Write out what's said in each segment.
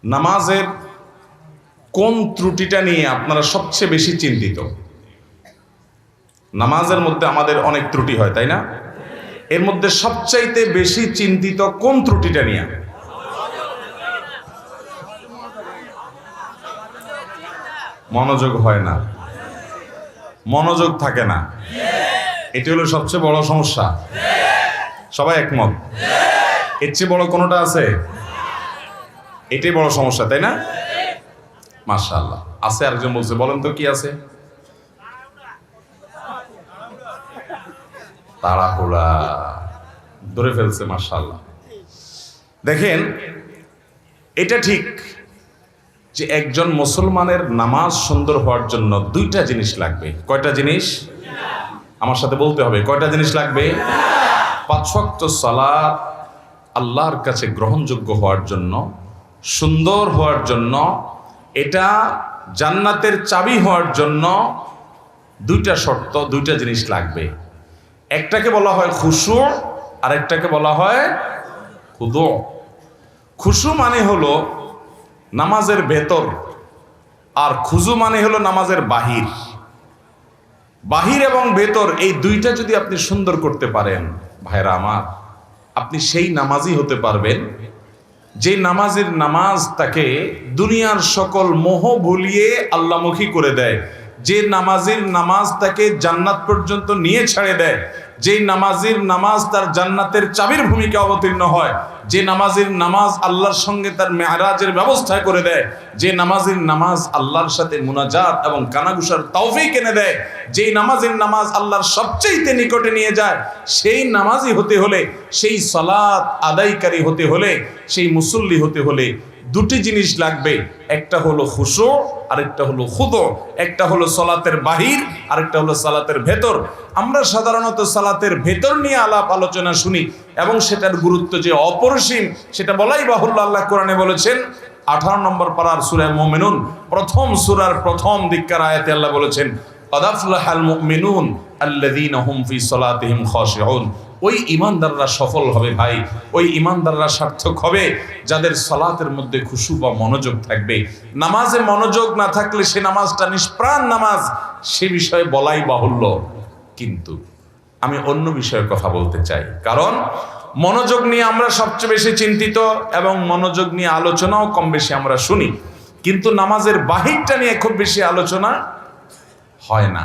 নামাজের কোন ত্রুটিটা নিয়ে আপনারা সবচেয়ে বেশি চিন্তিত? নামাজের মধ্যে আমাদের অনেক ত্রুটি হয়, তাই না? এর মধ্যে সবচাইতে বেশি চিন্তিত কোন ত্রুটিটা নিয়ে? মনোযোগ হয় না, মনোযোগ থাকে না, এটি হলো সবচেয়ে বড় সমস্যা। সবাই একমত? এর চেয়ে বড় কোনোটা আছে? এটাই বড় সমস্যা, তাই না? মাশাআল্লাহ। আছে আরেকজন বলছে, বলেন তো কি আছে? তাড়াহুড়া ধরে ফেলছে। মাশাআল্লাহ। দেখেন, এটা ঠিক যে একজন মুসলমানের নামাজ সুন্দর হওয়ার জন্য দুইটা জিনিস লাগবে। কয়টা জিনিস? আমার সাথে বলতে হবে, কয়টা জিনিস লাগবে? 5 ওয়াক্ত সালাত আল্লাহর কাছে গ্রহণযোগ্য হওয়ার জন্য, সুন্দর হওয়ার জন্য, এটা জান্নাতের চাবি হওয়ার জন্য দুইটা শর্ত, দুইটা জিনিস লাগবে। একটাকে বলা হয় খুশু, আর একটাকে বলা হয় খুদু। খুশু মানে হলো নামাজের ভেতর, আর খুজু মানে হলো নামাজের বাহির। বাহির এবং ভেতর এই দুইটা যদি আপনি সুন্দর করতে পারেন, ভাইরা আমার, আপনি সেই নামাজই হতে পারবেন যে নামাজের নামাজ তাকে দুনিয়ার সকল মোহ ভুলিয়ে আল্লাহমুখী করে দেয়, যে নামাজের নামাজ তাকে জান্নাত পর্যন্ত নিয়ে ছেড়ে দেয়, যে নামাজের নামাজ তার জান্নাতের চাবির ভূমিকা অবতীর্ণ হয়, যে নামাজের নামাজ আল্লাহর সঙ্গে তার মেরাজের ব্যবস্থা করে দেয়, যে নামাজের নামাজ আল্লাহর সাথে মুনাজাত এবং কানাঘুষার তৌফিক এনে দেয়, যে নামাজের নামাজ আল্লাহর সবচেয়ে নিকটে নিয়ে যায়, সেই নামাজি হতে হলে, সেই সালাত আদায়কারী হতে হলে, সেই মুসল্লি হতে হলে দুটি জিনিস লাগবে। একটা হলো খুশু, আরেকটা হলো খুদু। একটা হলো সালাতের বাহির, আরেকটা হলো সালাতের ভেতর। আমরা সাধারণত সালাতের ভেতর নিয়ে আলাপ আলোচনা শুনি এবং সেটার গুরুত্ব যে অপরিসীম সেটা বলাই বাহুল্য। আল্লাহ কোরআনে বলেছেন, 18 নম্বর পারার সূরা মুমিনুন প্রথম সূরার প্রথম দিককার আয়াতে আল্লাহ বলেছেন, ক্বাদ আফলাহাল মুমিনুন আল্লাযীনা হুম ফি সালাতিহিম খাশিউন। ওই ঈমানদাররা সফল হবে ভাই, ওই ঈমানদাররা সার্থক হবে যাদের সালাতের মধ্যে খুশু বা মনোযোগ থাকবে। নামাজে মনোযোগ না থাকলে সে নামাজটা নিষ্প্রাণ নামাজ, সে বিষয়ে বলাই বাহুল্য। কিন্তু আমি অন্য বিষয়ে কথা বলতে চাই, কারণ মনোযোগ নিয়ে আমরা সবচেয়ে বেশি চিন্তিত এবং মনোযোগ নিয়ে আলোচনাও কম বেশি আমরা শুনি, কিন্তু নামাজের বাহিরটা নিয়ে খুব বেশি আলোচনা হয় না।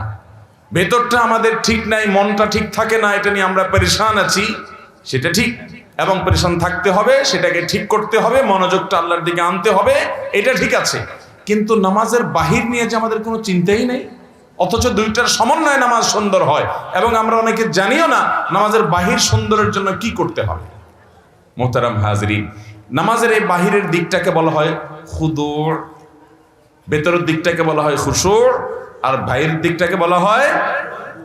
ভেতরটা আমাদের ঠিক নাই, মনটা ঠিক থাকে না, এটা নিয়ে আমরা পেরেশান আছি, সেটা ঠিক, এবং পেরেশান থাকতে হবে, সেটাকে ঠিক করতে হবে, মনোযোগটা আল্লাহর দিকে আনতে হবে, এটা ঠিক আছে। কিন্তু নামাজের বাহির নিয়ে যে আমাদের কোনো চিন্তাই নেই, অথচ দুইটার সমন্বয়ে নামাজ সুন্দর হয়, এবং আমরা অনেকে জানিও না নামাজের বাহির সুন্দরের জন্য কি করতে হবে। মোহতারাম হাজরিন, নামাজের এই বাহিরের দিকটাকে বলা হয় খুদু, ভেতরের দিকটাকে বলা হয় খুশু, আর বাহিরের দিকটাকে বলা হয়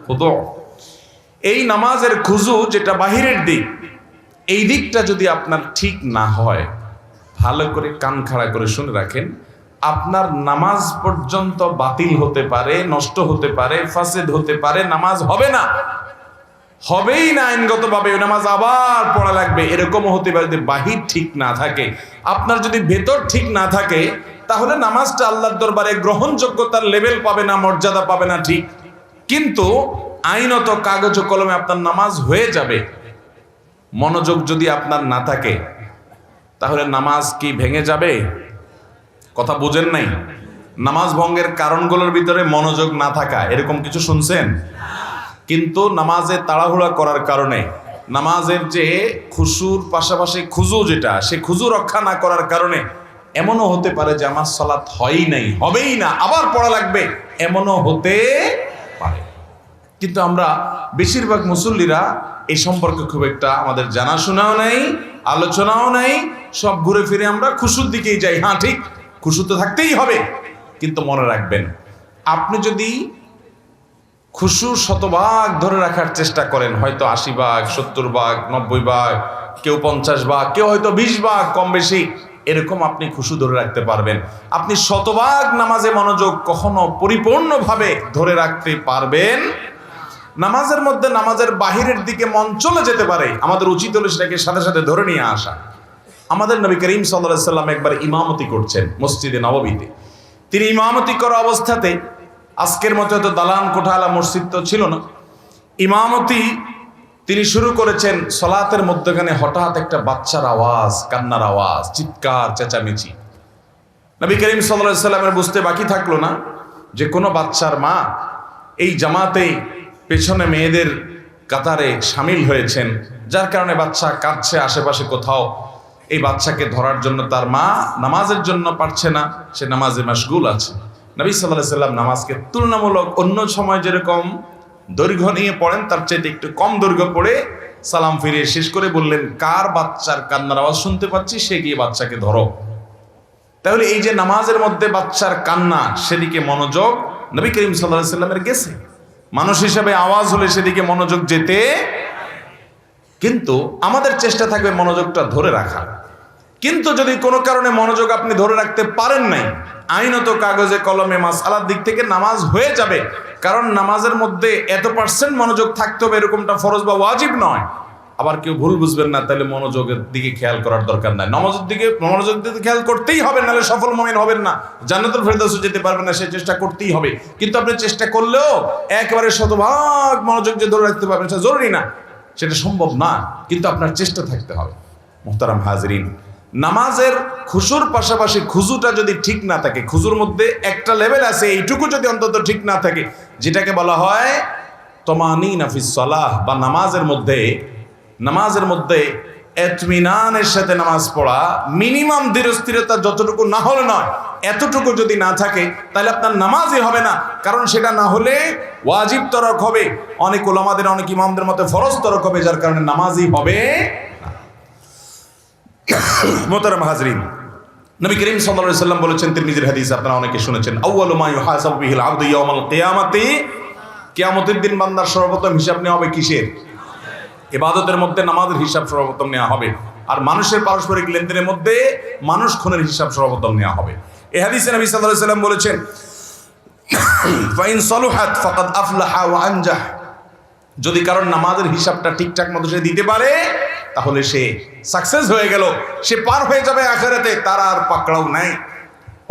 খুদু। এই নামাজের খুজু, যেটা বাহিরের দিক, এই দিকটা যদি আপনার ঠিক না হয়, ভালো করে কান খাড়া করে শুনে রাখেন, আপনার নামাজ পর্যন্ত বাতিল হতে পারে, নষ্ট হতে পারে, ফাসেদ হতে পারে, নামাজ হবে না, হবেই না আইনগতভাবে, ওই নামাজ আবার পড়া লাগবে। এরকমও হতে পারে যদি বাহির ঠিক না থাকে। আপনার যদি ভেতর ঠিক না থাকে, তাহলে নামাজটা আল্লাহর দরবারে গ্রহণযোগ্যতার লেভেল পাবে না, মর্যাদা পাবে না, ঠিক। কিন্তু আইনত কাগজ ও কলমে আপনার নামাজ হয়ে যাবে। মনোযোগ যদি আপনার না থাকে, তাহলে নামাজ কি ভেঙে যাবে? কথা বুঝেন নাই? নামাজ ভঙ্গের কারণগুলোর ভিতরে মনোযোগ না থাকা, এরকম কিছু শুনছেন? কিন্তু নামাজে তাড়াহুড়া করার কারণে, নামাজের যে খুশুর পাশাপাশি খুজু, যেটা সে খুজু রক্ষা না করার কারণে এমনও হতে পারে যে আমার সালাত হয়ই নাই, হবেই না, আবার পড়া লাগবে, এমনও হতে পারে। কিন্তু আমরা বেশিরভাগ মুসল্লিরা এই সম্পর্কে খুব একটা আমাদের জানাশোনাও নাই, আলোচনাও নাই, সব ঘুরে ফিরে আমরা খুশুর দিকেই যাই। হ্যাঁ ঠিক, খুশু তো থাকতেই হবে, কিন্তু মনে রাখবেন, আপনি যদি খুশু 100 ভাগ ধরে রাখার চেষ্টা করেন, হয়তো 80 ভাগ, 70 ভাগ, 90 ভাগ, কেউ 50 ভাগ, কেউ হয়তো 20 ভাগ, কম বেশি এরকম আপনি খুশু ধরে রাখতে পারবেন। আপনি 100 ভাগ নামাজে মনোযোগ কখনো পরিপূর্ণভাবে ধরে রাখতে পারবেন। নামাজের মধ্যে নামাজের বাহিরের দিকে মন চলে যেতে পারে, আমাদের উচিত হলো সেটাকে সাথে সাথে ধরে নিয়ে আসা। আমাদের নবী করিম সাল্লাল্লাহু আলাইহি সাল্লাম একবার ইমামতি করছেন মসজিদে নববীতে। তিনি ইমামতি করা অবস্থাতে, আজকের মতো এত দালান কোঠালা মসজিদ তো ছিল না, ইমামতি তিনি শুরু করেছেন। সলাতের মধ্যখানে হঠাৎ একটা বাচ্চার আওয়াজ, কান্নার আওয়াজ, চিৎকার চেঁচামেচি। নবী করিম সাল্লাল্লাহু আলাইহি সাল্লামের বুঝতে বাকি থাকলো না যে কোনো বাচ্চার মা এই জামাতে পেছনে মেয়েদের কাতারে সামিল হয়েছেন, যার কারণে বাচ্চা কাঁদছে আশেপাশে কোথাও। এই বাচ্চাকে ধরার জন্য তার মা নামাজের জন্য পারছে না, সে নামাজে মাশগুল আছে। নবী সাল্লাল্লাহু আলাইহি সাল্লাম নামাজকে তুলনামূলক অন্য সময় যেরকম দৈর্ঘ্য নিয়ে পড়েন তার চাইতে একটু কম দৈর্ঘ্য পড়ে সালাম ফিরিয়ে শেষ করে বললেন, কার বাচ্চার কান্নার আওয়াজ শুনতে পাচ্ছি, সে গিয়ে বাচ্চাকে ধরো। তাহলে এই যে নামাজের মধ্যে বাচ্চার কান্না, সেদিকে মনোযোগ নবী করিম সাল্লাল্লাহু আলাইহি সাল্লামের গেছে। মানুষ হিসাবে আওয়াজ হলে সেদিকে মনোযোগ যেতে, কিন্তু আমাদের চেষ্টা থাকবে মনোযোগটা ধরে রাখা। কিন্তু যদি কোনো কারণে মনোযোগ আপনি ধরে রাখতে পারেন নাই, আইনত কাগজে কলমে মাসআলার দিক থেকে নামাজ হয়ে যাবে, কারণ নামাজের মধ্যে এত % মনোযোগ থাকতে হবে এরকমটা ফরজ বা ওয়াজিব নয়। আবার কেউ ভুল বুঝবেন না, তাহলে মনোযোগের দিকে খেয়াল করার দরকার নাই। মনোযোগ দিকে খেয়াল করতেই হবে, নাহলে সফল মুমিন হবেন না, জান্নাতুল ফেরদাউসে যেতে পারবেন না। সেই চেষ্টা করতেই হবে, কিন্তু আপনি চেষ্টা করলেও একেবারে শতভাগ মনোযোগ যে ধরে রাখতে পারবেন সেটা জরুরি না, সেটা সম্ভব না, কিন্তু আপনার চেষ্টা থাকতে হবে। মুহতারাম হাজরিন, নামাজের খুশুর পাশাপাশি খুজুটা যদি ঠিক না থাকে, খুজুর মধ্যে একটা লেভেল আছে, এইটুকু যদি অন্তত ঠিক না থাকে, যেটাকে বলা হয় তমানিনা ফিস সালাহ, বা নামাজের মধ্যে ইতমিনানের সাথে নামাজ পড়া, মিনিমাম ধীরস্থিরতা যতটুকু না হলে নয়, এতটুকু যদি না থাকে তাহলে আপনার নামাজই হবে না। কারণ সেটা না হলে ওয়াজিব তরক হবে, অনেক উলামাদের, অনেক ইমামদের মতে ফরজ তরক হবে, যার কারণে নামাজই হবে না। মুহতারাম হাজরিন, নবী করিম সাল্লাল্লাহু আলাইহি সাল্লাম বলেছেন, তিরমিজির হাদিস, আপনারা অনেকে শুনেছেন, আউয়ালু মা ইউহাসাবু বিহিল আবদু ইয়াউমাল কিয়ামাতি, কিয়ামতের দিন বান্দার সর্বপ্রথম হিসাব নেওয়া হবে কিসের? ইবাদতের মধ্যে নামাজের হিসাব সর্বপ্রথম নেওয়া হবে, আর মানুষের পারস্পরিক লেনদেনের মধ্যে মানুষ খুনের হিসাব সর্বপ্রথম নেওয়া হবে। এই হাদিসে নবী সাল্লাল্লাহু আলাইহি সাল্লাম বলেছেন, ফাইন সালুহাত ফাকাদ আফলাহা ওয়া আনজাহ, যদি কারণ নামাজের হিসাবটা ঠিকঠাক মতো সে দিতে পারে তাহলে সে সাকসেস হয়ে গেল, সে পার হয়ে যাবে আখিরাতে, তার আর পাকড়াও নাই,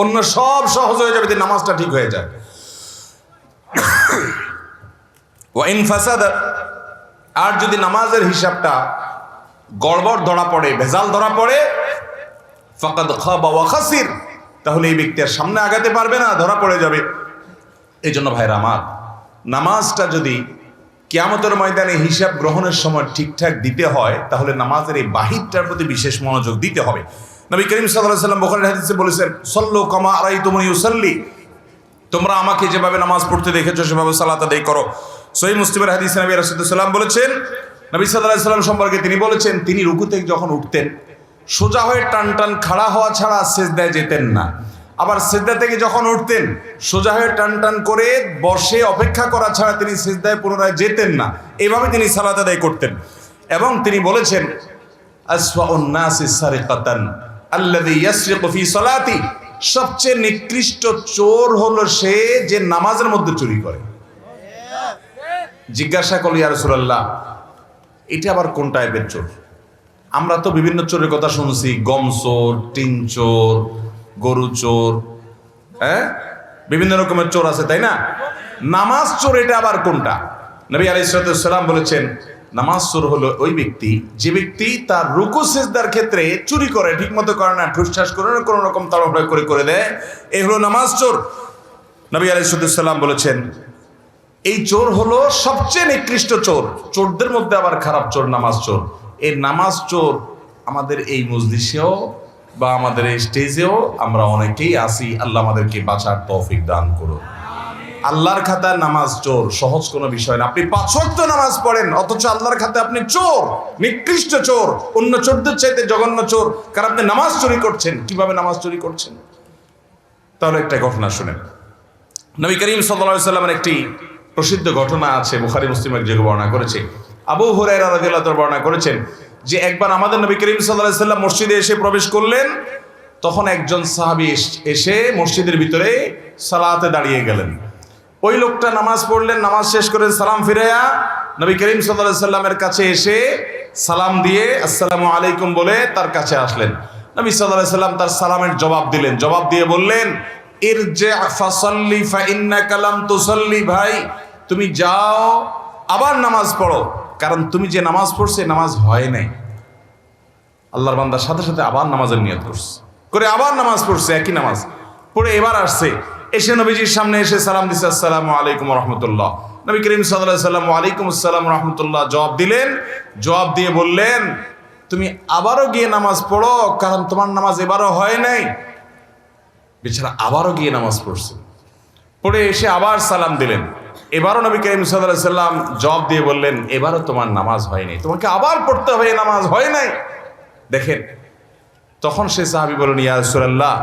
অন্য সব সহজ হয়ে যাবে যদি নামাজটা ঠিক হয়ে যায়। ওয়া ইন ফাসাদা, আর যদি নামাজের হিসাবটা গড়বড় ধরা পড়ে, ভেজাল ধরা পড়ে, ফাকাদ খাবা ওয়া খাসির, তাহলে এই ব্যক্তি আর সামনে আগাতে পারবে না, ধরা পড়ে যাবে। এই জন্য ভাইরা আমার, নামাজটা যদি কিয়ামতের ময়দানে হিসাব গ্রহণের সময় ঠিকঠাক দিতে হয়, তাহলে নামাজের এই বাহিরটার প্রতি বিশেষ মনোযোগ দিতে হবে। নবী করিম সাল্লাল্লাহু আলাইহি ওয়াসাল্লাম বুখারীর হাদিসে বলেছেন, সল্লু কামা আরাইতুমুনি ইউসাল্লি, তোমরা আমাকে যেভাবে নামাজ পড়তে দেখেছো সেভাবে সালাত আদায় করো। সহিহ মুসলিমের হাদিসে নবী রাসূলুল্লাহ সাল্লাল্লাহু আলাইহি ওয়াসাল্লাম বলেছেন, নবী সাল্লাল্লাহু আলাইহি ওয়াসাল্লাম সম্পর্কে তিনি বলেছেন, তিনি রুকু থেকে যখন উঠতেন সোজা হয়ে টান টান খাড়া হওয়া ছাড়া সিজদায় যেতেন না, আবার সিজদা থেকে যখন উঠতেন সোজা হয়ে টান টান করে বসে অপেক্ষা করা ছাড়া তিনি সিজদায় পুনরায় যেতেন না, এইভাবে তিনি সালাত আদায় করতেন। এবং তিনি বলেছেন, আসওয়াউন নাসি সারিকাতান আল্লাযী ইয়াসরিকু ফি সালাতি, সবচেয়ে নিকৃষ্ট চোর হলো সে যে নামাজের মধ্যে চুরি করে। জিজ্ঞাসা করল, ইয়া রাসূলুল্লাহ, এটা আবার কোন টাইপের চোর? আমরা তো বিভিন্ন চোরের কথা শুনছি, গম চোর, টিন চোর, গরু চোর, বিভিন্ন রকমের চোর আছে, তাই না? নামাজ চোর এটা আবার কোনটা? নবী আলাইহিস সালাম বলেছেন, নামাজ চোর হলো ওই ব্যক্তি যে ব্যক্তি তার রুকু সিজদার ক্ষেত্রে চুরি করে, ঠিকমতো করে না, ঠুসঠাস করে না, কোনো রকম তাড়াহুড়া করে দেয়, এই হলো নামাজ চোর। নবী আলাইহিস সালাম বলেছেন, এই চোর হলো সবচেয়ে নিকৃষ্ট চোর। চোরদের মধ্যে আবার খারাপ চোর নামাজ চোর। এই নামাজ চোর আমাদের এই মজলিসেও বা আমাদের এই স্টেজেও আমরা অনেকেই আসি। আল্লাহ আমাদেরকে বাঁচার তৌফিক দান করুন। আল্লাহর খাতায় নামাজ চোর সহজ কোনো বিষয় না। আপনি 5 ওয়াক্ত নামাজ পড়েন, অথচ আল্লাহর খাতায় আপনি চোর, নিকৃষ্ট চোর, অন্য চোরদের চাইতে জঘন্য চোর, কারণ আপনি নামাজ চুরি করছেন। কিভাবে নামাজ চুরি করছেন? তাহলে একটা ঘটনা শুনেন। নবী করিম সাল্লাল্লাহু আলাইহি ওয়াসাল্লামের একটি প্রসিদ্ধ ঘটনা আছে, বুখারী মুসলিম এক জায়গায় বর্ণনা করেছে। আবু হুরায়রা রাদিয়াল্লাহু তাআলা বর্ণনা করেছেন যে একবার আমাদের নবী করিম সাল্লাল্লাহু আলাইহি ওয়াসাল্লাম মসজিদে এসে প্রবেশ করলেন, তখন একজন সাহাবী এসে মসজিদের ভিতরে সালাতে দাঁড়িয়ে গেলেন। ওই লোকটা নামাজ পড়লেন, নামাজ শেষ করে সালাম ফিরাইয়া নবী করিম সাল্লাল্লাহু আলাইহি ওয়াসাল্লামের কাছে এসে সালাম দিয়ে আসসালামু আলাইকুম বলে তার কাছে আসলেন। নবী সাল্লাল্লাহু আলাইহি সাল্লাম তার সালামের জবাব দিলেন, জবাব দিয়ে বললেন, ইরজি ফাসাল্লি ফাইন্নাকা লাম তুসাল্লি, ভাই তুমি যাও আবার নামাজ পড়ো, কারণ তুমি যে নামাজ পড়ছে নামাজ হয় নাই। আল্লাহর বান্দার সাথে সাথে আবার নামাজের নিয়ত করছে, করে আবার নামাজ পড়ছে, একই নামাজ পড়ে এবার আসছে, এসে নবীজির সামনে এসে সালাম দিছে, আসসালামু আলাইকুম রাহমাতুল্লাহ। নবী করিম সাল্লাল্লাহু আলাইহি ওয়াসাল্লাম ওয়ালাইকুম আসসালাম রাহমাতুল্লাহ জবাব দিলেন, জবাব দিয়ে বললেন, তুমি আবারও গিয়ে নামাজ পড়ো, কারণ তোমার নামাজ এবারও হয় নাই। বেচারা আবারও গিয়ে নামাজ পড়ছে, পড়ে এসে আবার সালাম দিলেন, এবারও নবী করিম সাল্লাল্লাহু আলাইহি ওয়াসাল্লাম জবাব দিয়ে বললেন, এবারও তোমার নামাজ হয় নাই, তোমাকে আবার পড়তে হবে, নামাজ হয় নাই। দেখেন, তখন সে সাহাবী বলেন, ইয়া রাসূলুল্লাহ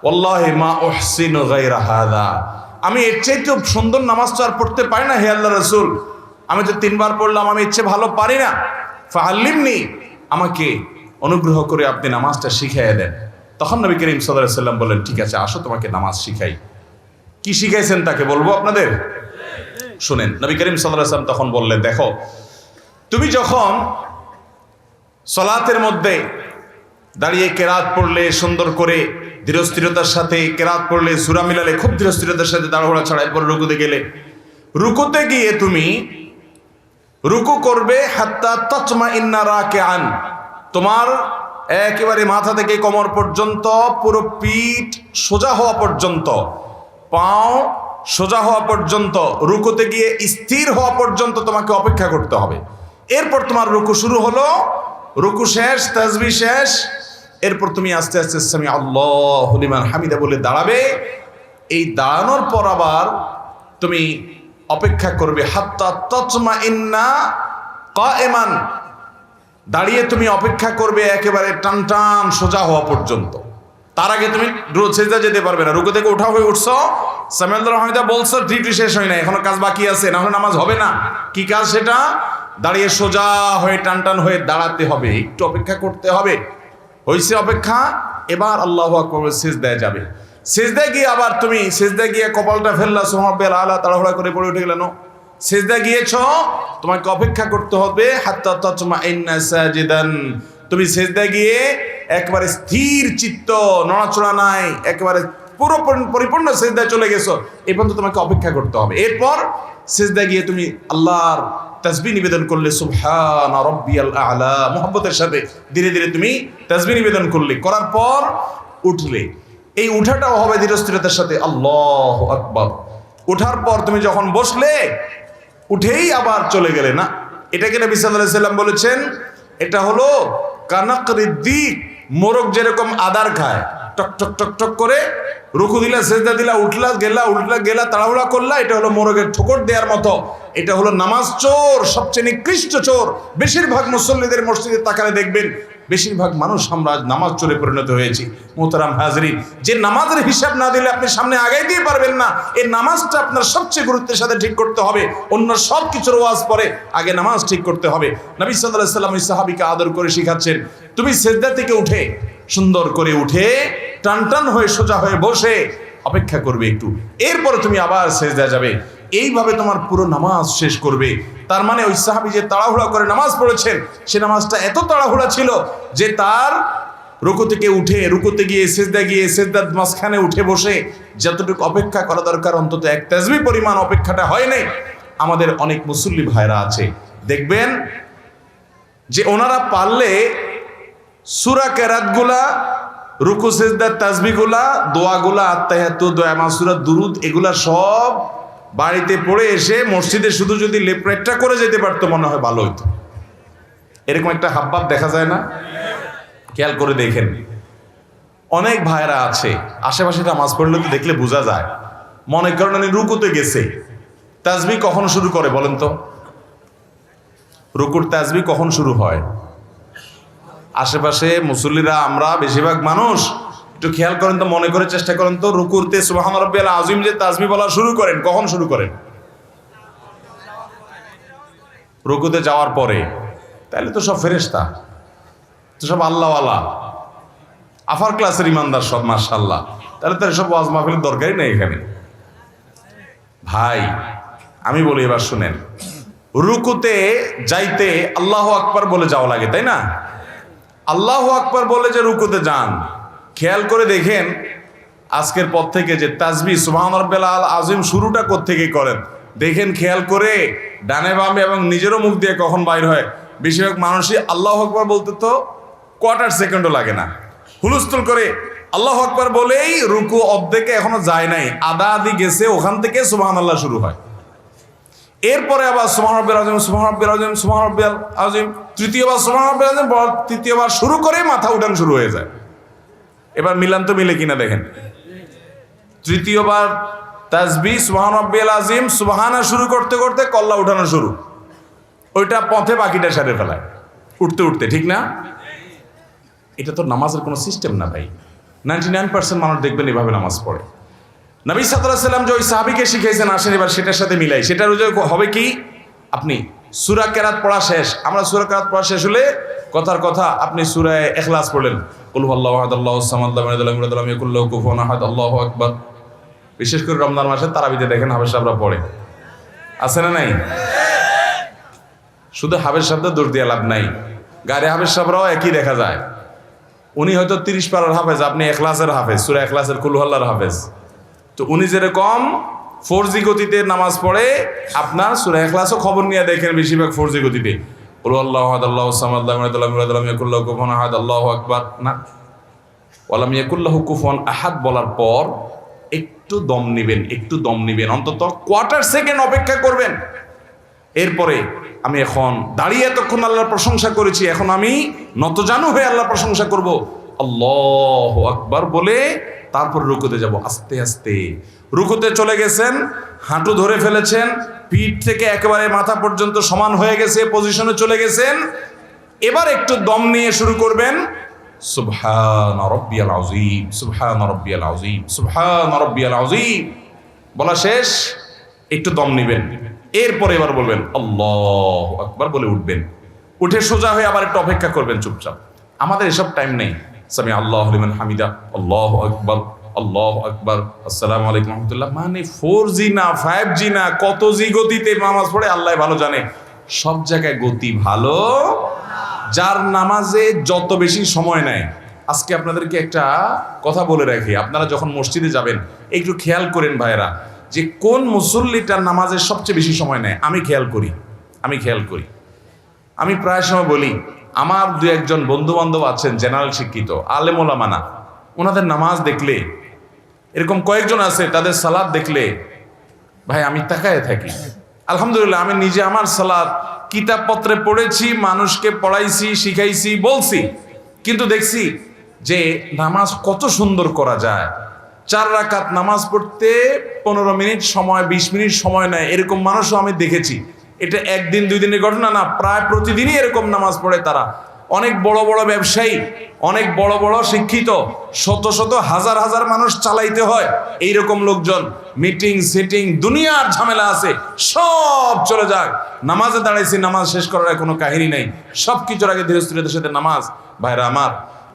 ওয়াল্লাহি মা উহসিনু গায়রা হাযা, আমি এর চাইতে সুন্দর নামাজ তো আর পড়তে পারি না হে আল্লাহর রাসূল, আমি তো 3 বার পড়লাম, আমি ইচ্ছে ভালো পারি না, ফাআল্লিমনি, আমাকে অনুগ্রহ করে আপনি নামাজটা শিখিয়ে দেন। তখন নবী করিম সাল্লাল্লাহু আলাইহি ওয়াসাল্লাম বললেন, ঠিক আছে আসো তোমাকে নামাজ শিখাই। কি শিখাইছেন তাকে বলবো আপনাদের, শুনেন। নবী করিম সাল্লাল্লাহু আলাইহি ওয়াসাল্লাম তখন বললেন, দেখো তুমি যখন সালাতের মধ্যে দাঁড়িয়ে কেরাত পড়লে, সুন্দর করে ধীরস্থিরতার সাথে কেরাত পড়লে, সূরা মিলালে খুব ধীরস্থিরতার সাথে, তাড়াহুড়া ছাড়া, এরপর রুকুতে গেলে, রুকুতে গিয়ে তুমি রুকু করবে হাত্তা তাতমাইন্না রাকিআন, তোমার একেবারে মাথা থেকে কোমর পর্যন্ত পুরো পিঠ সোজা হওয়া পর্যন্ত, পাও সোজা হওয়া পর্যন্ত, রুকুতে গিয়ে স্থির হওয়া পর্যন্ত তোমাকে অপেক্ষা করতে হবে। এরপর তোমার রুকু শুরু হলো, রুকু শেষ, তাসবিহ শেষ, এরপর তুমি আস্তে আস্তে সামি আল্লাহু লিমান হামিদা বলে দাঁড়াবে। এই দাঁড়ানোর পর আবার তুমি অপেক্ষা করবে হাত্তা তাতমাইন্না কায়েমান, দাঁড়িয়ে তুমি অপেক্ষা করবে একেবারে টান টান সোজা হওয়া পর্যন্ত। তার আগে তুমি সেজদা যেতে পারবে না, রুকু থেকে উঠা হয়ে উঠছো, সামি আল্লাহু হামিদা বলছো, ডিউটি শেষ হয় না, এখনো কাজ বাকি আছে, না হলে নামাজ হবে না। কি কাজ সেটা? দাঁড়িয়ে সোজা হয়ে টান টান হয়ে দাঁড়াতে হবে, একটু অপেক্ষা করতে হবে। হইছে অপেক্ষা, এবার আল্লাহু আকবার সিজদায় যাবে। সিজদায় গিয়ে আবার তুমি সিজদায় গিয়ে কপালটা ফেললা, সুবহানাল্লাহিল আলা, তাড়াহুড়া করে পড়ে উঠে গেলে, নো, সিজদায় গিয়েছো, তোমাকে অপেক্ষা করতে হবে হাত্তা তাতমাইন্না সাজিদান, তুমি সিজদায় গিয়ে একবারে স্থির চিত্ত, নড়াচড়া নাই, একেবারে পুরো পরিপূর্ণ সিজদায় চলে গেছো, এই পর্যন্ত তোমাকে অপেক্ষা করতে হবে। এরপর সিজদায় গিয়ে তুমি আল্লাহর তাসবিহ নিবেদন করলে, সুবহান রাব্বিয়াল আ'লা, মুহাব্বতের সাথে ধীরে ধীরে তুমি তাসবিহ নিবেদন করলে, করার পর উঠলে, এই উঠাটাও হবে ধীরস্থিরতার সাথে, আল্লাহু আকবার। উঠার পর তুমি যখন বসলে, উঠেই আবার চলে গেলে না, এটাকে নবী সাল্লাল্লাহু আলাইহি সাল্লাম বলেছেন, এটা হলো কানাকরিদ্দিক, মোরগ যেরকম আদার খায়, টক টক টক টক করে, রুকু দিলা, সেজদা দিলা, উঠলা গেলা, তাড়াহুড়া করলা, এটা হলো মোরগের ঠোকর দেওয়ার মতো। এটা হলো নামাজ চোর, সবচেয়ে নিকৃষ্ট চোর। বেশিরভাগ মুসল্লিদের মসজিদে তাকালে দেখবেন বেশিরভাগ মানুষ আমরা নামাজ চোরে পরিণত হয়েছি। মোহতারাম হাজরিন, যে নামাজের হিসাব না দিলে আপনি সামনে আগাই দিয়ে পারবেন না, এই নামাজটা আপনার সবচেয়ে গুরুত্বের সাথে ঠিক করতে হবে। অন্য সব কিছুর ওয়াজ পরে, আগে নামাজ ঠিক করতে হবে। নবী সাল্লাল্লাহু আলাইহি ওয়াসাল্লাম ওই সাহাবীকে আদর করে শিখাচ্ছেন, তুমি সিজদা থেকে উঠে সুন্দর করে উঠে টান টান হয়ে সোজা হয়ে বসে অপেক্ষা করবে একটু, এরপরে তুমি আবার সিজদা যাবে। এইভাবে তোমার পুরো নামাজ শেষ করবে। তার মানে ওই সাহাবী যে তাড়াহুড়া করে নামাজ পড়েছেন, সে নামাজটা এত তাড়াহুড়া ছিল যে তার রুকু থেকে উঠে, রুকুতে গিয়ে সিজদা গিয়ে, সিজদার মাঝখানে উঠে বসে যতটুকু অপেক্ষা করা দরকার, অন্তত এক তাসবিহ পরিমাণ অপেক্ষাটা হয় নাই। আমাদের অনেক মুসল্লি ভাইরা আছে, দেখবেন যে ওনারা পারলে সূরা কেরাতগুলা, রুকু সিজদার তাসবিহগুলা, দোয়াগুলা, আত্তাহিয়াতু, দোয়া মাসুরা, দুরুদ, এগুলা সব বাড়িতে পড়ে এসে মসজিদে শুধু যদি লেপরেটটা করে যেতে পারতো, মনে হয় ভালো হতো। এরকম একটা হাবভাব দেখা যায় না? খেয়াল করে দেখেন, অনেক ভাইরা আছে আশেপাশে নামাজ পড়লে তো দেখলে বোঝা যায়, মনে করেন উনি রুকুতে গেছে, তাসবিহ কখন শুরু করে বলেন তো? রুকুর তাসবিহ কখন শুরু হয়? আশেপাশে মুসল্লিরা, আমরা বেশিরভাগ মানুষ একটু খেয়াল করেন তো, মনে করে চেষ্টা করেন তো, রুকুরতে সুবহান রাব্বিয়াল আযীম যে তাসবিহ বলা শুরু করেন, কখন শুরু করেন? রুকুতে যাওয়ার পরে। তাহলে তো সব ফেরেশতা, তো সব আল্লাহওয়ালা, আফার ক্লাসের ইমানদার সব, মাশাআল্লাহ। তাহলে তো সব ওয়াজ মাহফিলের দরকারই নেই এখানে। ভাই আমি বলি, এবার শুনেন, রুকুতে যাইতে আল্লাহু আকবার বলে যাওয়া লাগে, তাই না? আল্লাহু আকবার বলে যে রুকুতে যান, খেয়াল করে দেখেন আজকের পর থেকে যে তাসবিহ সুবহান রাব্বিল আযীম শুরুটা কোত্থেকে করেন দেখেন, খেয়াল করে ডানে বামে এবং নিজেরও মুখ দিয়ে কখন বাইর হয়। বেশিরভাগ মানুষই আল্লাহু আকবার বলতে তো কোয়ার্টার সেকেন্ডও লাগে না, হুলস্থুল করে আল্লাহু আকবার বলেই রুকু অর্ধেকে এখনো যায় নাই, আধা আধি গেছে, ওখান থেকে সুবহানাল্লাহ শুরু হয়। এরপরে আবার সুবহান রাব্বিল আযীম সুবহান রাব্বিল আযীম সুবহান রাব্বিল আযীম, তৃতীয়বার সুবহান রাব্বিল আযীম, তৃতীয়বার শুরু করে মাথা উঠান শুরু হয়ে যায়। এবার মিলান তো মিলে কিনা দেখেন, তৃতীয়বার তাসবিহ সুবহান রাব্বিল আযীম সুবহানা শুরু করতে করতে কল্লা উঠানো শুরু, ওইটা পথে বাকিটা সারে ফেলায় উঠতে উঠতে, ঠিক না? এটা তো নামাজের কোনো সিস্টেম না ভাই। 99% মানুষ দেখবেন এভাবে নামাজ পড়ে। নবী সাল্লাল্লাহু আলাইহি সাল্লাম যে ওই সাহাবীকে শিখিয়েছেন, আসেন এবার সেটার সাথে মিলাই। সেটার হবে কি, আপনি সূরা কেরাত পড়া শেষ, আমরা সূরা কেরাত পড়া শেষ হলে কথার কথা আপনি সূরা ইখলাস পড়লেন, কুল হুয়াল্লাহু আহাদ আল্লাহুস সামাদ লাম ইয়ালিদ ওয়ালাম ইউলাদ ওয়ালাম ইয়াকুল লাহু কুফুয়ান আহাদ, আল্লাহু আকবার। বিশেষ করে রমজান মাসে তারাবিতে দেখেন হাফেজ সাহেবরা পড়ে, আছে না নাই? শুধু হাফেজ সাহেবদের দোষ দিয়ে লাভ নাই, গাড়ি হাফেজ সাহেবরাও একই দেখা যায়। উনি হয়তো 30 পারার হাফেজ, আপনি ইখলাসের হাফেজ, সূরা ইখলাসের কুল হুয়াল্লাহর হাফেজ। তো উনি যেরকম 4G গতিতে নামাজ পড়ে, আপনার সূরা ইখলাসও খবর নিয়ে দেখেন বেশিরভাগ 4G গতিতে, কুল হুয়াল্লাহু আহাদ আল্লাহুস সামাদ লাম ইয়ালিদ ওয়ালাম ইউলাদ ওয়ালাম ইয়াকুল লাহু কুফুয়ান আহাদ, আল্লাহু আকবার না, ওয়ালাম ইয়াকুল লাহু কুফুয়ান আহাদ বলার পর একটু দম নিবেন, অন্তত কোয়ার্টার সেকেন্ড অপেক্ষা করবেন। এরপরে আমি এখন দাঁড়িয়ে এতক্ষণ আল্লাহর প্রশংসা করেছি, এখন আমি নতজানু হয়ে আল্লাহর প্রশংসা করব, আল্লাহু আকবার বলে তারপর রুকুতে যাব। আস্তে আস্তে রুকুতে চলে গেছেন, হাঁটু ধরে ফেলেছেন, পিঠ থেকে একেবারে মাথা পর্যন্ত সমান হয়ে গেছে, পজিশনে চলে গেছেন। এবার একটু দম নিয়ে শুরু করবেন, সুবহান রাব্বিয়াল আযীম সুবহান রাব্বিয়াল আযীম সুবহান রাব্বিয়াল আযীম বলা শেষ, একটু দম নেবেন। এরপরে এবার বলবেন আল্লাহু আকবার বলে উঠবেন, উঠে সোজা হয়ে আবার একটু অপেক্ষা করবেন চুপচাপ। আমাদের এসব টাইম নেই। সামি আল্লাহু লিমান হামিদা, আল্লাহু আকবার, আল্লাহু আকবার, আসসালামু আলাইকুম রাহমাতুল্লাহ, মানে 4G না 5G না কত জি গতিতে নামাজ পড়ে আল্লাহ ভালো জানে। সব জায়গায় গতি ভালো, যার নামাজে যত বেশি সময় নেয়। আজকে আপনাদেরকে একটা কথা বলে রাখি, আপনারা যখন মসজিদে যাবেন একটু খেয়াল করেন ভাইরা, যে কোন মুসল্লিটার নামাজের সবচেয়ে বেশি সময় নেয়। আমি খেয়াল করি, আমি প্রায় সময় বলি, আমার দু একজন বন্ধু বান্ধব আছেন জেনারেল শিক্ষিত, আলেম ওলামা না, ওনাদের নামাজ দেখলে, এরকম কয়েকজন আছে তাদের সালাত দেখলে ভাই আমি তাকায় থাকি। আলহামদুলিল্লাহ আমি নিজে আমার সালাত কিতাবপত্রে পড়েছি, মানুষকে পড়াইছি, শিখাইছি, বলছি, কিন্তু দেখছি যে নামাজ কত সুন্দর করা যায়। 4 রাকাত নামাজ পড়তে 15 মিনিট সময়, 20 মিনিট সময় নেয়, এরকম মানুষও আমি দেখেছি। এটা একদিন 2 দিনের ঘটনা না, প্রায় প্রতিদিনই এরকম নামাজ পড়ে তারা। অনেক বড় বড় ব্যবসায়ী, অনেক বড় বড় শিক্ষিত, শত শত হাজার হাজার মানুষ চালাইতে হয়, এইরকম লোকজন মিটিং সিটিং দুনিয়ার ঝামেলা আছে, সব চলে যাক, নামাজে দাঁড়াইছি, নামাজ শেষ করার কোনো কাহিনী নাই, সব কিছুর আগে ধীরস্থিরতার সাথে নামাজ। ভাইরা আমার,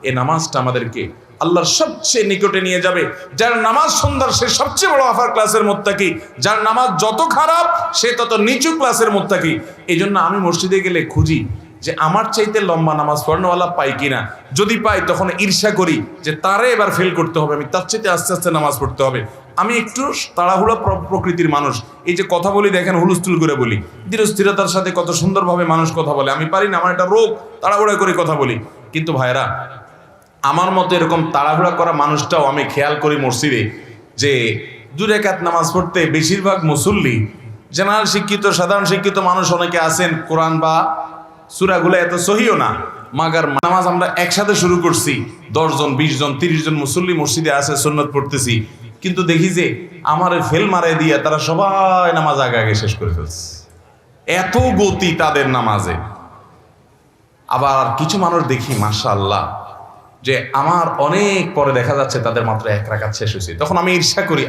এই নামাজটা আমাদেরকে আল্লাহর সবচেয়ে নিকটে নিয়ে যাবে। যার নামাজ সুন্দর সে সবচেয়ে বড় আফার ক্লাসের মুত্তাকি, যার নামাজ যত খারাপ সে তত নিচু ক্লাসের মুত্তাকি। এই জন্য আমি মসজিদে গেলে খুঁজি যে আমার চাইতে লম্বা নামাজ পড়ানোওয়ালা পাই কিনা। যদি পাই তখন ঈর্ষা করি যে তারে এবার ফেল করতে হবে, আমি তার চাইতে আস্তে আস্তে নামাজ পড়তে হবে। আমি একটু তাড়াহুড়া প্রকৃতির মানুষ, এই যে কথা বলি দেখেন হুলস্থুল করে বলি, ধীরস্থিরতার সাথে কত সুন্দরভাবে মানুষ কথা বলে, আমি পারি না, আমার একটা রোগ, তাড়াহুড়া করে কথা বলি। কিন্তু ভাইরা, আমার মতো এরকম তাড়াহুড়া করা মানুষটাও আমি খেয়াল করি মসজিদে, যে 2 রাকাত নামাজ পড়তে বেশিরভাগ মুসল্লি জেনারেল শিক্ষিত, সাধারণ শিক্ষিত মানুষ অনেকে আছেন, কোরআন বা সূরাগুলো এত সহিও না, মাগার নামাজ আমরা একসাথে শুরু করছি, 10 জন 20 জন 30 জন মুসল্লি মসজিদে আছে, সুন্নত পড়তেছি, কিন্তু দেখি যে আমার ফেল মারে দিয়ে তারা সবাই নামাজ আগে আগে শেষ করে ফেলছে, এত গতি তাদের নামাজে। আবার কিছু মানুষ দেখি মাশাআল্লাহ যে আমার অনেক পরে দেখা যাচ্ছে তাদের মাত্র 1 রাকাত শেষ হয়েছে, তখন আমি ঈর্ষা করি,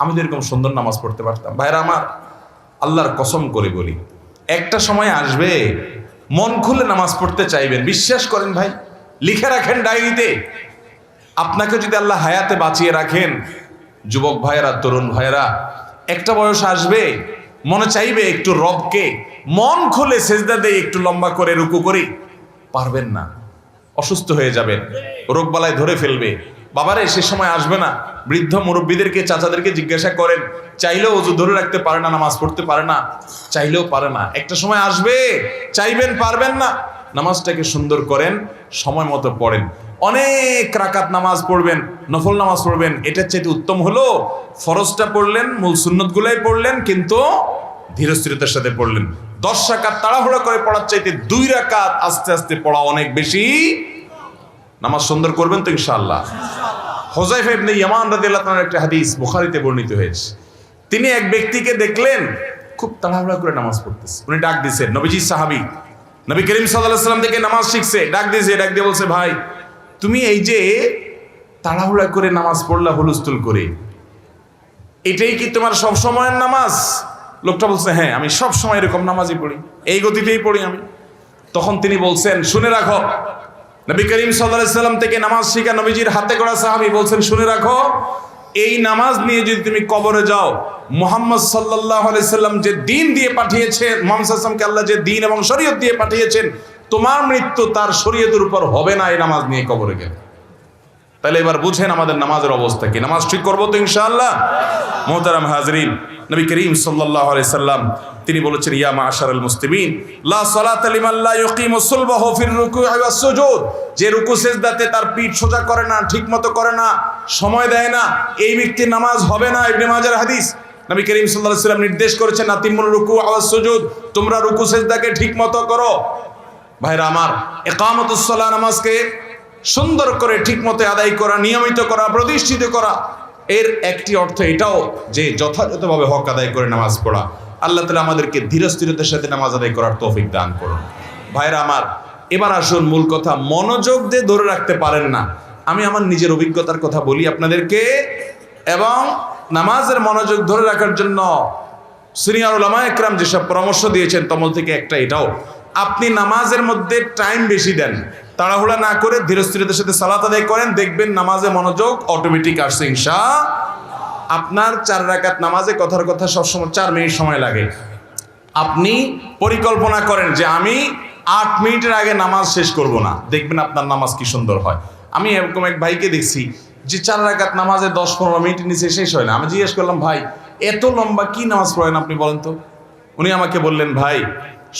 আমি তো এরকম সুন্দর নামাজ পড়তে পারতাম। ভাইরা আমার, আল্লাহর কসম করে বলি, একটা সময় আসবে মন খুলে নামাজ পড়তে চাইবেন, বিশ্বাস করেন ভাই, লিখে রাখেন ডায়েরিতে। আপনাকে যদি আল্লাহ হায়াতে বাঁচিয়ে রাখেন, যুবক ভাইয়েরা, তরুণ ভাইয়েরা, একটা বয়স আসবে মনে চাইবে একটু রবকে মন খুলে সেজদা দিয়ে একটু লম্বা করে রুকু করি, পারবেন না, অসুস্থ হয়ে যাবেন, রোগবালায় ধরে ফেলবে। বাবারে সে সময় আসবে না। বৃদ্ধ মুরব্বীদেরকে, চাচাদেরকে জিজ্ঞাসা করেন, চাইলেও ওযু ধরে রাখতে পারে না, নামাজ পড়তে পারে না, চাইলেও পারে না। একটা সময় আসবে, চাইবেন পারবেন না। নামাজটাকে সুন্দর করেন, সময় মতো পড়েন। অনেক রাকাত নামাজ পড়বেন, নফল নামাজ পড়বেন, এটার চাইতে উত্তম হলো ফরজটা পড়লেন, মূল সুন্নতগুলাই পড়লেন, কিন্তু ধীরস্থিরতার সাথে পড়লেন। 10 রাকাত তাড়াহুড়ো করে পড়ার চাইতে 2 রাকাত আস্তে আস্তে পড়া অনেক বেশি। নামাজ সুন্দর করবেন তো ইনশাআল্লাহ। হুযায়ফা ইবনে ইয়ামান রাদিয়াল্লাহু তাআলার একটা হাদিস বুখারীতে বর্ণিত হয়েছে। তিনি এক ব্যক্তিকে দেখলেন খুব তাড়াহুড়া করে নামাজ পড়তেছে। উনি ডাক দিয়েছেন, নবীজি সাহাবী, নবী করিম সাল্লাল্লাহু আলাইহি ওয়াসাল্লাম থেকে নামাজ শিখছে, ডাক দিয়েছে, ডাক দিয়ে বলছে, ভাই তুমি এই যে তাড়াহুড়া করে নামাজ পড়লা হুলস্থুল করে, এটাই কি তোমার সব সময়ের নামাজ? লোকটা বলছে, হ্যাঁ আমি সব সময় এরকম নামাজই পড়ি, এই গতিতেই পড়ি আমি। তখন তিনি বলছেন, শুনে রাখো, নবী করিম সাল্লাল্লাহু আলাইহি ওয়াসাল্লাম থেকে নামাজ শিখা নবীজির হাতে গড়া সাহাবী বলছেন, শুনে রাখো, এই নামাজ নিয়ে যদি তুমি কবরে যাও, মুহাম্মদ সাল্লাল্লাহু আলাইহি ওয়াসাল্লাম যে দ্বীন দিয়ে পাঠিয়েছেন, মুহাম্মদ সাল্লাল্লাহু আলাইহি ওয়াসাল্লামকে আল্লাহ যে দ্বীন এবং শরীয়ত দিয়ে পাঠিয়েছেন, তোমার মৃত্যু তার শরীয়তের উপর হবে না এই নামাজ নিয়ে কবরে গেলে। তাহলে এবার বুঝেন আমাদের নামাজের অবস্থা কি। নামাজ ঠিক করবো তো ইনশাআল্লাহ। মুহতারাম হাজরিন, নবী করিম সাল্লাল্লাহু আলাইহি সাল্লাম তিনি বলেছেন, ইয়া মাআশারাল মুসলিমিন লা সালাতা লিমান লা ইউকিমু সুলবাহু ফির রুকুই ওয়াস সুজুদ, যে রুকু সিজদাতে তার পিঠ সোজা করে না, ঠিকমতো করে না, সময় দেয় না, এই ব্যক্তির নামাজ হবে না। ইবনে মাজার হাদিস, নবী করিম সাল্লাল্লাহু আলাইহি সাল্লাম নির্দেশ করেছেন, আতিমুর রুকু ওয়াস সুজুদ, তোমরা রুকু সিজদাকে ঠিকমতো করো। ভাইরা আমার, ইকামাতুস সালাহ, নামাজকে সুন্দর করে ঠিকমতো আদায় করা, নিয়মিত করা, প্রতিষ্ঠিত করা, এর একটি অর্থ এটাও যে যথাযথভাবে হক আদায় করে নামাজ পড়া। আল্লাহ তাআলা আমাদেরকে ধীরস্থিরতার সাথে নামাজ আদায় করার তৌফিক দান করুন। ভাইরা আমার, এবার আসুন মূল কথা। মনোযোগ দিয়ে ধরে রাখতে পারেন না, আমি আমার নিজের অভিজ্ঞতার কথা বলি আপনাদেরকে, এবং নামাজের মনোযোগ ধরে রাখার জন্য সিনিয়র উলামা একরাম যেসব পরামর্শ দিয়েছেন তমল থেকে একটা এটাও, আপনি নামাজের মধ্যে টাইম বেশি দেন, তাড়াহুড়া না করে ধীরস্থিরতার সাথে সালাত আদায় করেন, দেখবেন নামাজে মনোযোগ অটোমেটিক আসছে ইনশাআল্লাহ। আপনার 4 রাকাত নামাজে কথার কথা সবসময় 4 মিনিট সময় লাগে। আপনি পরিকল্পনা করেন যে আমি 8 মিনিটের আগে নামাজ শেষ করব না, দেখবেন আপনার নামাজ কি সুন্দর হয়। আমি এরকম এক ভাইকে দেখছি যে 4 রাকাত নামাজে 10-15 মিনিটের নিচে শেষ হয় না। আমি জিজ্ঞেস করলাম, ভাই এত লম্বা কি নামাজ পড়েন আপনি বলেন তো? উনি আমাকে বললেন, ভাই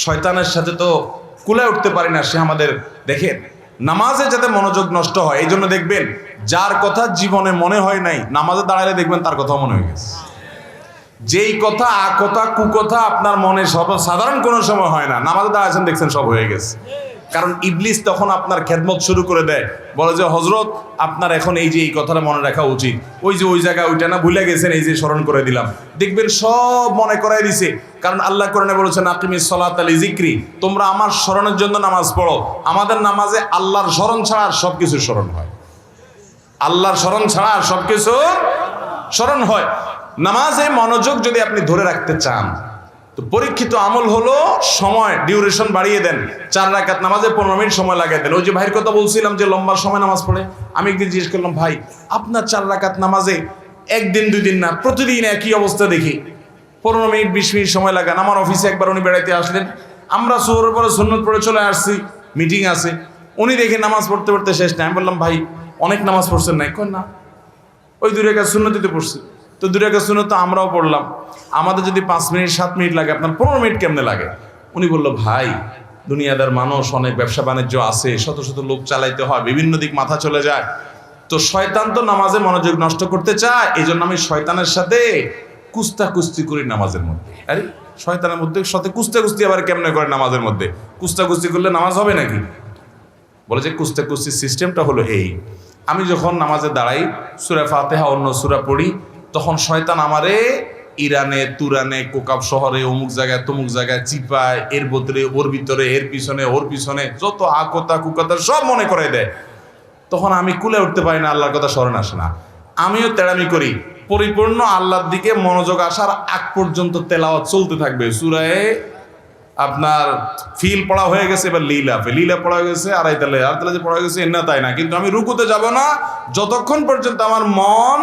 শয়তানের সাথে তো কুলায় উঠতে পারি না, সে আমাদের দেখেন নামাজে যাতে মনোযোগ নষ্ট হয় এই জন্য দেখবেন যার কথা জীবনে মনে হয় নাই, নামাজে দাঁড়ালে দেখবেন তার কথা মনে হয়ে গেছে। যেই কথা আকথা কুকথা আপনার মনে সব সাধারণ কোনো সময় হয় না, নামাজে দাঁড়াচ্ছেন দেখছেন সব হয়ে গেছে। কারণ ইবলিস তখন আপনার খেদমত শুরু করে দেয়, বলে যে হযরত আপনার এখন এই যে এই কথাটা মনে রাখা উচিত, ওই যে ওই জায়গায় ওইটা না ভুলে গেছেন, এই যে স্মরণ করে দিলাম, দেখবেন সব মনে করাই দিছে। কারণ আল্লাহ কোরআনে বলেছেন, আকিমিস সালাতা লিযিকরি, তোমরা আমার স্মরণের জন্য নামাজ পড়ো। আমাদের নামাজে আল্লাহর স্মরণ ছাড়া আর সবকিছু স্মরণ হয়, আল্লাহর স্মরণ ছাড়া আর সবকিছু স্মরণ হয়। নামাজে মনোযোগ যদি আপনি ধরে রাখতে চান তো পরীক্ষিত আমল হলো সময় ডিউরেশন বাড়িয়ে দেন। 4 রাকাত নামাজে 15 মিনিট সময় লাগিয়ে দেন। ওই যে ভাইয়ের কথা বলছিলাম যে লম্বা সময় নামাজ পড়ে, আমি একদিন জিজ্ঞেস করলাম, ভাই আপনার 4 রাকাত নামাজে একদিন 2 দিন না প্রতিদিন একই অবস্থা দেখি, 15 মিনিট 20 মিনিট সময় লাগান। আমার অফিসে একবার উনি বেড়াইতে আসলেন, আমরা সুবহানের পরে সুন্নত পড়ে চলে আসছি, মিটিং আছে, উনি দেখে নামাজ পড়তে পড়তে শেষ নাই। আমি বললাম, ভাই অনেক নামাজ পড়ছেন নাই? কই না, ওই 2 রাকাত সুন্নতিতে পড়ছি। তো 2 রাকাত সুন্নত তো আমরাও পড়লাম, আমাদের যদি 5 মিনিট 7 মিনিট লাগে, আপনার 15 মিনিট কেমনে লাগে? উনি বললো, ভাই দুনিয়াদার মানুষ, অনেক ব্যবসা বাণিজ্য আছে, শত শত লোক চালাইতে হয়, বিভিন্ন দিক মাথা চলে যায়, তো শয়তান তো নামাজে মনোযোগ নষ্ট করতে চায়, এই জন্য আমি শয়তানের সাথে কুস্তি করি নামাজের মধ্যে। আরে শয়তানের মধ্যে সাথে কুস্তি আবার কেমনে করে নামাজের মধ্যে? কুস্তি করলে নামাজ হবে নাকি? বলে যে কুস্তির সিস্টেমটা হলো এই, আমি যখন নামাজে দাঁড়াই, সূরা ফাতিহা অন্য সূরা পড়ি, তখন শয়তান আমারে ইরানে, তুরানে, কোকাব শহরে, অমুক জায়গায় তমুক জায়গায় চিপায়, এর ভিতরে ওর ভিতরে, এর পিছনে ওর পিছনে যত আকতা কুকতা সব মনে করে দেয়। তখন আমি কুলে উঠতে পারি না, আল্লাহর কথা স্মরণ আসে না। আমিও তেড়ামি করি, পরিপূর্ণ আল্লাহর দিকে মনোযোগ আসার আগ পর্যন্ত তেলাওয়াত চলতে থাকবে। সূরায়ে আপনার ফিল পড়া হয়ে গেছে, এবার লীলা পড়া হয়ে গেছে, আড়াই তালে যে পড়া গেছে এর না তাই না, কিন্তু আমি রুকুতে যাব না যতক্ষণ পর্যন্ত আমার মন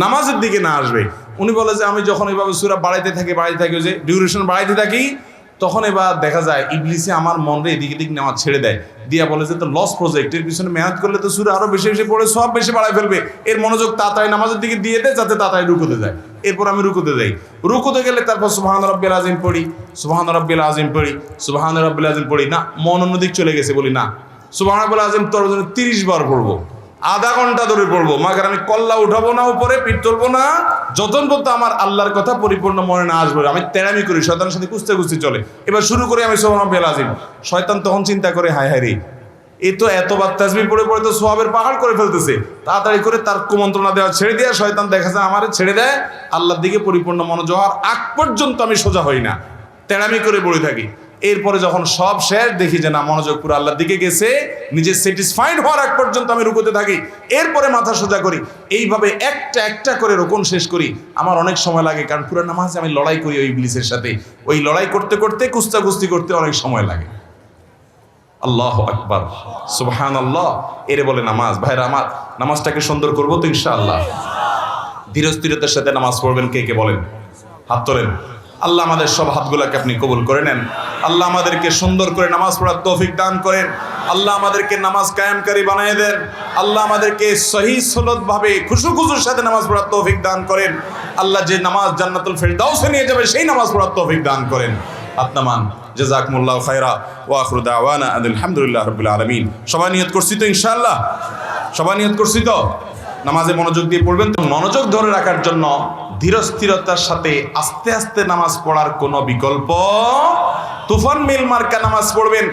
নামাজের দিকে না আসবে। উনি বলে যে আমি যখন এইভাবে সূরা বাড়াইতে থাকি ওই যে ডিউরেশন বাড়াইতে থাকি, তখন এবার দেখা যায় ইবলিসে আমার মনরে এদিক এদিক নেওয়া ছেড়ে দেয়, দিয়া বলে যে তো লস প্রজেক্ট, এর পিছনে মেহনত করলে তো সূরা আরো বেশি বেশি পড়ে সব বেশি বাড়ায় ফেলবে, এর মনোযোগ তাড়াতাড়ি নামাজের দিকে দিয়ে দেয় যাতে তাড়াতাড়ি রুকুতে যায়। এরপর আমি রুকুতে যাই, রুকুতে গেলে তারপর সুবহান রাব্বিল আযীম পড়ি, সুবহান রাব্বিল আযীম পড়ি, সুবহান রাব্বিল আযীম পড়ি, না মন অন্যদিক চলে গেছে, বলি না সুবহান রাব্বিল আযীম তোর জন্য 30 বার পড়বো, আধা ঘন্টা ধরে পড়বো, মাগার আমি কল্লা উঠাবো না, উপরে পিঠ তুলবো না, যতক্ষণ পর্যন্ত আমার আল্লাহর কথা পরিপূর্ণ মনে না আসবে। আমি তেরামি করি, শয়তানের সাথে কুস্তি চলে। এবার শুরু করি আমি সুবহান রাব্বিল আযীম, শয়তান তখন চিন্তা করে হায় হায় রে, এ তো এতবার তাসবিহ পড়ে পড়ে তো সওয়াবের পাহাড় করে ফেলতেছে, তাড়াতাড়ি করে তার কুমন্ত্রণা দেওয়া ছেড়ে দিয়ে শয়তান দেখা যায় আমারে ছেড়ে দেয়, আল্লাহর দিকে পরিপূর্ণ মনোযোগ হওয়ার আগ পর্যন্ত আমি সোজা হই না, তেরামি করে পড়ে থাকি। এরপরে যখন সব শেষ দেখি যে না মনোযোগ পুরো আল্লাহর দিকে গেছে, নিজে স্যাটিসফাইড হওয়ার আগ পর্যন্ত আমি রুকুতে থাকি, এরপরে মাথা সোজা করি। এইভাবে একটা একটা করে রুকুন শেষ করি। আমার অনেক সময় লাগে, কারণ পুরো নামাজে আমি লড়াই করি ওই ইবলিসের সাথে, ওই লড়াই করতে করতে কুস্তি করতে অনেক সময় লাগে। আল্লাহু আকবার, সুবহানাল্লাহ, এরে বলে নামাজ। ভাইরা আমার, নামাজটাকে সুন্দর করবো তো ইনশাআল্লাহ। ধীরস্থিরতার সাথে নামাজ পড়বেন কে কে বলেন, হাত তোলেন। আল্লাহ আমাদের সব হাতগুলোকে আপনি কবুল করে নেন। আল্লাহ আমাদেরকে সুন্দর করে নামাজ পড়ার তৌফিক দান করেন। আল্লাহ আমাদেরকে নামাজ কায়েমকারী বানিয়ে দেন। আল্লাহ আমাদেরকে সহি সলত ভাবে খুশুর সাথে নামাজ পড়ার তৌফিক দান করেন। আল্লাহ যে নামাজ জান্নাতুল ফিরদাউসে নিয়ে যাবে সেই নামাজ পড়ার তৌফিক দান করেন। আত্মান জাযাকুমুল্লাহু খায়রা ওয়া আখিরু দাওয়ানা আলহামদুলিল্লাহি রাব্বিল আলামিন। সবাই নিয়ত করছি তো ইনশাআল্লাহ, সবাই নিয়ত করছি তো নামাজে মনোযোগ দিয়ে পড়বেন। তো মনোযোগ ধরে রাখার জন্য ধীরস্থিরতার সাথে আস্তে আস্তে নামাজ পড়ার কোনো বিকল্প, তুফান মিল মার্কা নামাজ পড়বেন।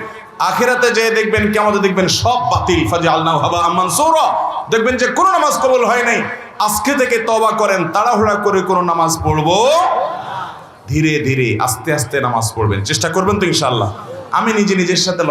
আখিরাতে যেয়ে দেখবেন, কিয়ামতে দেখবেন সব বাতিল, ফাজআলনাহু হাবাআম মানসুরা, দেখবেন যে কোনো নামাজ কবুল হয় নাই। আজকে থেকে তওবা করেন, তাড়াহুড়া করে কোনো নামাজ পড়বো, ধীরে ধীরে আস্তে আস্তে নামাজ পড়বেন, চেষ্টা করবেন তো ইনশাআল্লাহ। আমি নিজের সাথে